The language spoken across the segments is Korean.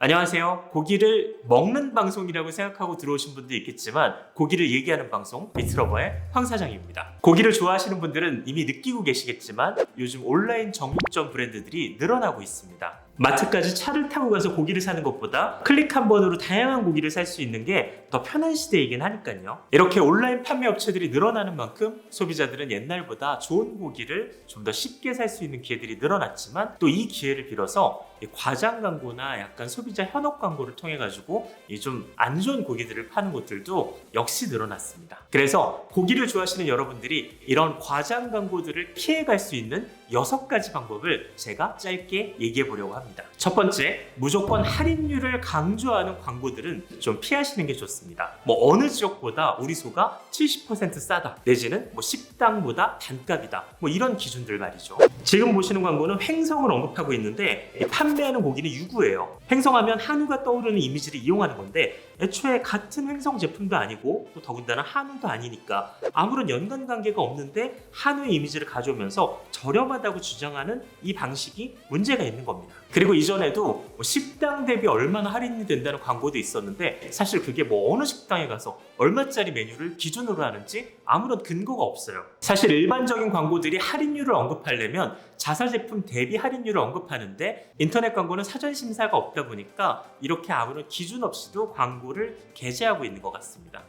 안녕하세요. 고기를 먹는 방송이라고 생각하고 들어오신 분도 있겠지만 고기를 얘기하는 방송 비트러버의 황 사장입니다. 고기를 좋아하시는 분들은 이미 느끼고 계시겠지만 요즘 온라인 정육점 브랜드들이 늘어나고 있습니다. 마트까지 차를 타고 가서 고기를 사는 것보다 클릭 한 번으로 다양한 고기를 살 수 있는 게 더 편한 시대이긴 하니까요. 이렇게 온라인 판매 업체들이 늘어나는 만큼 소비자들은 옛날보다 좋은 고기를 좀 더 쉽게 살 수 있는 기회들이 늘어났지만 또 이 기회를 빌어서 과장 광고나 약간 소비자 현혹 광고를 통해 가지고 좀 안 좋은 고기들을 파는 곳들도 역시 늘어났습니다. 그래서 고기를 좋아하시는 여러분들이 이런 과장 광고들을 피해갈 수 있는 6가지 방법을 제가 짧게 얘기해 보려고 합니다. 첫 번째, 무조건 할인율을 강조하는 광고들은 좀 피하시는 게 좋습니다. 어느 지역보다 우리 소가 70% 싸다, 내지는 식당보다 단값이다, 이런 기준들 말이죠. 지금 보시는 광고는 횡성을 언급하고 있는데 판매하는 고기는 유구예요. 횡성하면 한우가 떠오르는 이미지를 이용하는 건데 애초에 같은 횡성 제품도 아니고 또 더군다나 한우도 아니니까 아무런 연관관계가 없는데 한우의 이미지를 가져오면서 저렴하다고 주장하는 이 방식이 문제가 있는 겁니다. 그리고 이전에도 식당 대비 얼마나 할인이 된다는 광고도 있었는데 사실 그게 어느 식당에 가서 얼마짜리 메뉴를 기준으로 하는지 아무런 근거가 없어요. 사실 일반적인 광고들이 할인율을 언급하려면 자사 제품 대비 할인율을 언급하는데 인터넷 광고는 사전 심사가 없다 보니까 이렇게 아무런 기준 없이도 광고를 게재하고 있는 것 같습니다.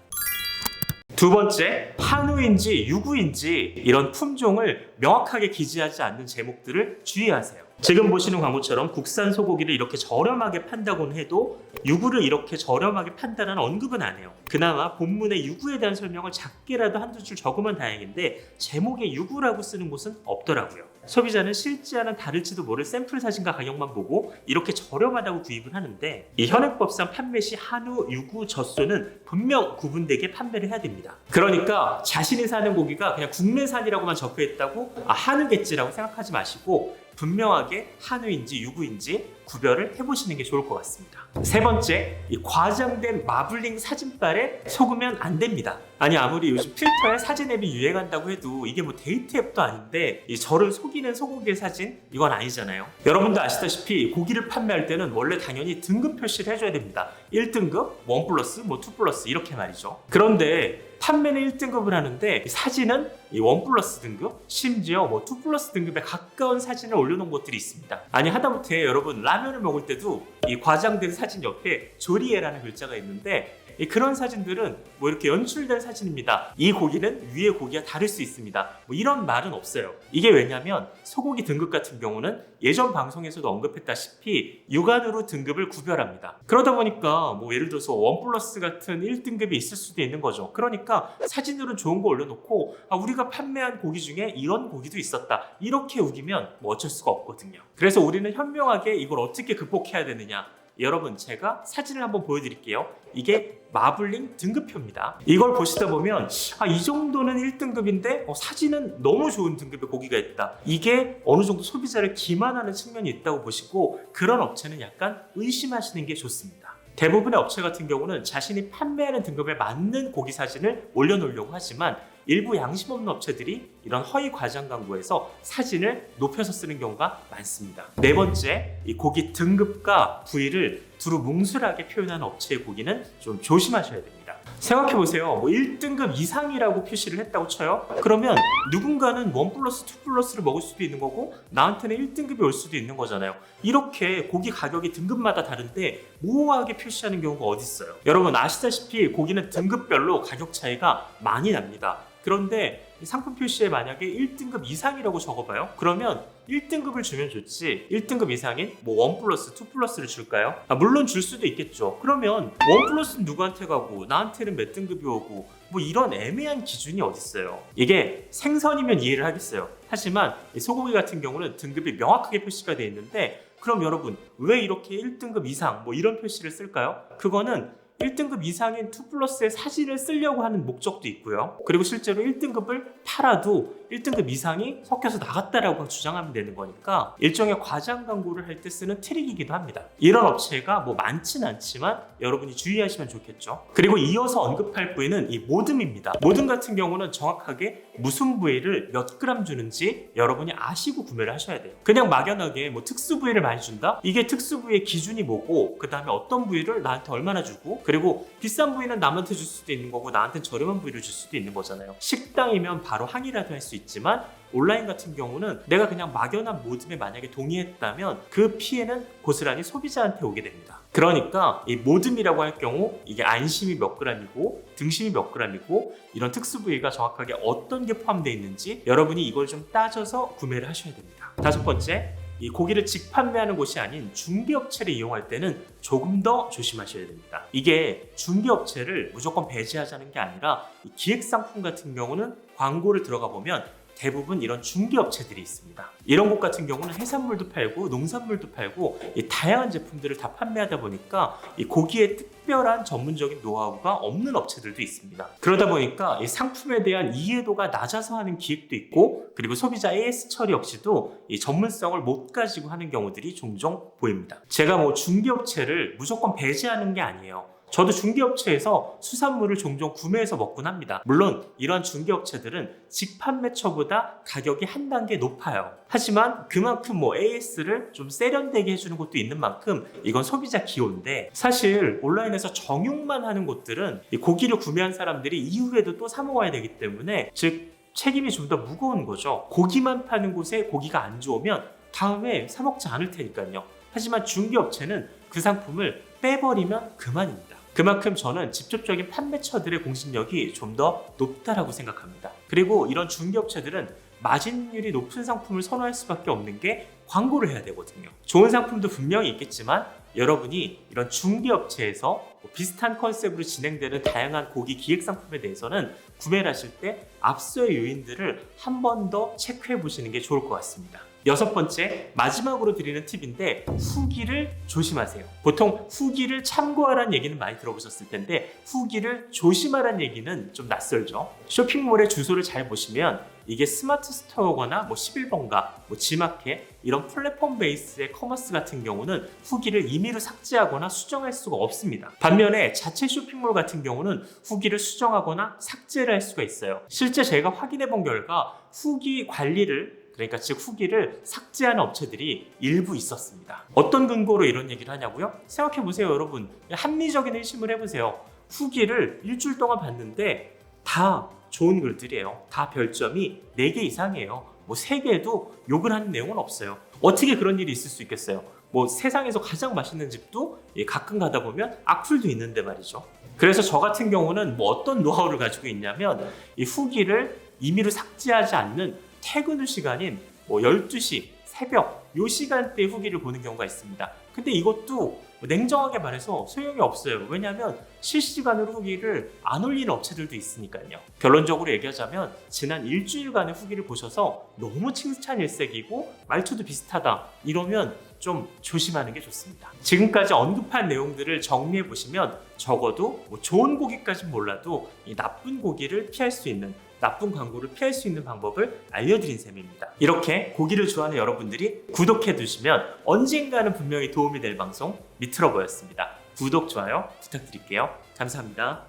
두 번째, 한우인지 유구인지 이런 품종을 명확하게 기재하지 않는 제목들을 주의하세요. 지금 보시는 광고처럼 국산 소고기를 이렇게 저렴하게 판다고는 해도 유구를 이렇게 저렴하게 판다는 언급은 안 해요. 그나마 본문에 유구에 대한 설명을 작게라도 한두 줄 적으면 다행인데 제목에 유구라고 쓰는 곳은 없더라고요. 소비자는 실제와는 다를지도 모를 샘플 사진과 가격만 보고 이렇게 저렴하다고 구입을 하는데 이 현행법상 판매 시 한우, 유구, 젖소는 분명 구분되게 판매를 해야 됩니다. 그러니까 자신이 사는 고기가 그냥 국내산이라고만 적혀있다고 한우겠지라고 생각하지 마시고 분명하게 한우인지 유구인지 구별을 해보시는 게 좋을 것 같습니다. 세 번째, 이 과장된 마블링 사진빨에 속으면 안 됩니다. 아니 아무리 요즘 필터에 사진 앱이 유행한다고 해도 이게 데이트 앱도 아닌데 저를 속이는 소고기의 사진 이건 아니잖아요. 여러분도 아시다시피 고기를 판매할 때는 원래 당연히 등급 표시를 해줘야 됩니다. 1등급, 1+, 2+ 이렇게 말이죠. 그런데 판매는 1등급을 하는데 사진은 1+ 등급, 심지어 2+ 등급에 가까운 사진을 올려놓은 곳들이 있습니다. 아니 하다못해 여러분 라면을 먹을 때도 이 과장된 사진 옆에 조리에라는 글자가 있는데 그런 사진들은 이렇게 연출된 사진입니다. 이 고기는 위의 고기와 다를 수 있습니다. 이런 말은 없어요. 이게 왜냐면 소고기 등급 같은 경우는 예전 방송에서도 언급했다시피 육안으로 등급을 구별합니다. 그러다 보니까 예를 들어서 1+ 같은 1등급이 있을 수도 있는 거죠. 그러니까 사진으로는 좋은 거 올려놓고 우리가 판매한 고기 중에 이런 고기도 있었다 이렇게 우기면 어쩔 수가 없거든요. 그래서 우리는 현명하게 이걸 어떻게 극복해야 되느냐, 여러분 제가 사진을 한번 보여드릴게요. 이게 마블링 등급표입니다. 이걸 보시다 보면 이 정도는 1등급인데 사진은 너무 좋은 등급의 고기가 있다. 이게 어느 정도 소비자를 기만하는 측면이 있다고 보시고 그런 업체는 약간 의심하시는 게 좋습니다. 대부분의 업체 같은 경우는 자신이 판매하는 등급에 맞는 고기 사진을 올려놓으려고 하지만 일부 양심 없는 업체들이 이런 허위 과장 광고에서 사진을 높여서 쓰는 경우가 많습니다. 네 번째, 이 고기 등급과 부위를 두루 뭉술하게 표현하는 업체의 고기는 좀 조심하셔야 됩니다. 생각해보세요. 1등급 이상이라고 표시를 했다고 쳐요. 그러면 누군가는 1+, 2+를 먹을 수도 있는 거고 나한테는 1등급이 올 수도 있는 거잖아요. 이렇게 고기 가격이 등급마다 다른데 모호하게 표시하는 경우가 어디 있어요. 여러분 아시다시피 고기는 등급별로 가격 차이가 많이 납니다. 그런데 상품 표시에 만약에 1등급 이상이라고 적어봐요. 그러면 1등급을 주면 좋지 1등급 이상인 1+, 2+를 줄까요? 물론 줄 수도 있겠죠. 그러면 1+는 누구한테 가고 나한테는 몇 등급이 오고 이런 애매한 기준이 어딨어요. 이게 생선이면 이해를 하겠어요. 하지만 소고기 같은 경우는 등급이 명확하게 표시가 되어 있는데 그럼 여러분 왜 이렇게 1등급 이상 이런 표시를 쓸까요? 그거는 1등급 이상인 2플러스의 사진을 쓰려고 하는 목적도 있고요. 그리고 실제로 1등급을 팔아도 1등급 이상이 섞여서 나갔다라고 주장하면 되는 거니까 일종의 과장 광고를 할 때 쓰는 트릭이기도 합니다. 이런 업체가 뭐 많진 않지만 여러분이 주의하시면 좋겠죠. 그리고 이어서 언급할 부위는 이 모듬입니다. 모듬 같은 경우는 정확하게 무슨 부위를 몇 그램 주는지 여러분이 아시고 구매를 하셔야 돼요. 그냥 막연하게 뭐 특수 부위를 많이 준다? 이게 특수 부위의 기준이 뭐고 그 다음에 어떤 부위를 나한테 얼마나 주고 그리고 비싼 부위는 남한테 줄 수도 있는 거고 나한테 저렴한 부위를 줄 수도 있는 거잖아요. 식당이면 바로 항의라도 할 수 있지만 온라인 같은 경우는 내가 그냥 막연한 모듬에 만약에 동의했다면 그 피해는 고스란히 소비자한테 오게 됩니다. 그러니까 이 모듬이라고 할 경우 이게 안심이 몇 그램이고 등심이 몇 그램이고 이런 특수 부위가 정확하게 어떤 게 포함되어 있는지 여러분이 이걸 좀 따져서 구매를 하셔야 됩니다. 다섯 번째, 이 고기를 직판매하는 곳이 아닌 중개업체를 이용할 때는 조금 더 조심하셔야 됩니다. 이게 중개업체를 무조건 배제하자는 게 아니라 이 기획상품 같은 경우는 광고를 들어가 보면 대부분 이런 중개업체들이 있습니다. 이런 곳 같은 경우는 해산물도 팔고 농산물도 팔고 이 다양한 제품들을 다 판매하다 보니까 이 고기에 특별한 전문적인 노하우가 없는 업체들도 있습니다. 그러다 보니까 이 상품에 대한 이해도가 낮아서 하는 기획도 있고 그리고 소비자 AS 처리 역시도 이 전문성을 못 가지고 하는 경우들이 종종 보입니다. 제가 뭐 중개업체를 무조건 배제하는 게 아니에요. 저도 중개업체에서 수산물을 종종 구매해서 먹곤 합니다. 물론 이런 중개업체들은 직판매처보다 가격이 한 단계 높아요. 하지만 그만큼 뭐 AS를 좀 세련되게 해주는 곳도 있는 만큼 이건 소비자 기호인데 사실 온라인에서 정육만 하는 곳들은 이 고기를 구매한 사람들이 이후에도 또 사 먹어야 되기 때문에 즉 책임이 좀 더 무거운 거죠. 고기만 파는 곳에 고기가 안 좋으면 다음에 사 먹지 않을 테니까요. 하지만 중개업체는 그 상품을 빼버리면 그만입니다. 그만큼 저는 직접적인 판매처들의 공신력이 좀 더 높다라고 생각합니다. 그리고 이런 중개업체들은 마진율이 높은 상품을 선호할 수밖에 없는 게 광고를 해야 되거든요. 좋은 상품도 분명히 있겠지만 여러분이 이런 중개업체에서 비슷한 컨셉으로 진행되는 다양한 고기 기획 상품에 대해서는 구매를 하실 때 앞서의 요인들을 한 번 더 체크해 보시는 게 좋을 것 같습니다. 여섯 번째, 마지막으로 드리는 팁인데 후기를 조심하세요. 보통 후기를 참고하라는 얘기는 많이 들어보셨을 텐데 후기를 조심하라는 얘기는 좀 낯설죠. 쇼핑몰의 주소를 잘 보시면 이게 스마트 스토어거나 뭐 11번가, 뭐 지마켓 이런 플랫폼 베이스의 커머스 같은 경우는 후기를 임의로 삭제하거나 수정할 수가 없습니다. 반면에 자체 쇼핑몰 같은 경우는 후기를 수정하거나 삭제를 할 수가 있어요. 실제 제가 확인해 본 결과 후기 관리를 그러니까 즉 후기를 삭제하는 업체들이 일부 있었습니다. 어떤 근거로 이런 얘기를 하냐고요? 생각해보세요 여러분. 합리적인 의심을 해보세요. 후기를 일주일 동안 봤는데 다 좋은 글들이에요. 다 별점이 4개 이상이에요. 뭐 3개도 욕을 하는 내용은 없어요. 어떻게 그런 일이 있을 수 있겠어요? 뭐 세상에서 가장 맛있는 집도 가끔 가다 보면 악플도 있는데 말이죠. 그래서 저 같은 경우는 뭐 어떤 노하우를 가지고 있냐면 이 후기를 임의로 삭제하지 않는 퇴근 후 시간인 뭐 12시, 새벽 요 시간대에 후기를 보는 경우가 있습니다. 근데 이것도 냉정하게 말해서 소용이 없어요. 왜냐하면 실시간으로 후기를 안 올리는 업체들도 있으니까요. 결론적으로 얘기하자면 지난 일주일간의 후기를 보셔서 너무 칭찬 일색이고 말투도 비슷하다 이러면 좀 조심하는 게 좋습니다. 지금까지 언급한 내용들을 정리해 보시면 적어도 뭐 좋은 고기까지는 몰라도 이 나쁜 고기를 피할 수 있는 나쁜 광고를 피할 수 있는 방법을 알려드린 셈입니다. 이렇게 고기를 좋아하는 여러분들이 구독해 두시면 언젠가는 분명히 도움이 될 방송 미트러버였습니다. 구독, 좋아요 부탁드릴게요. 감사합니다.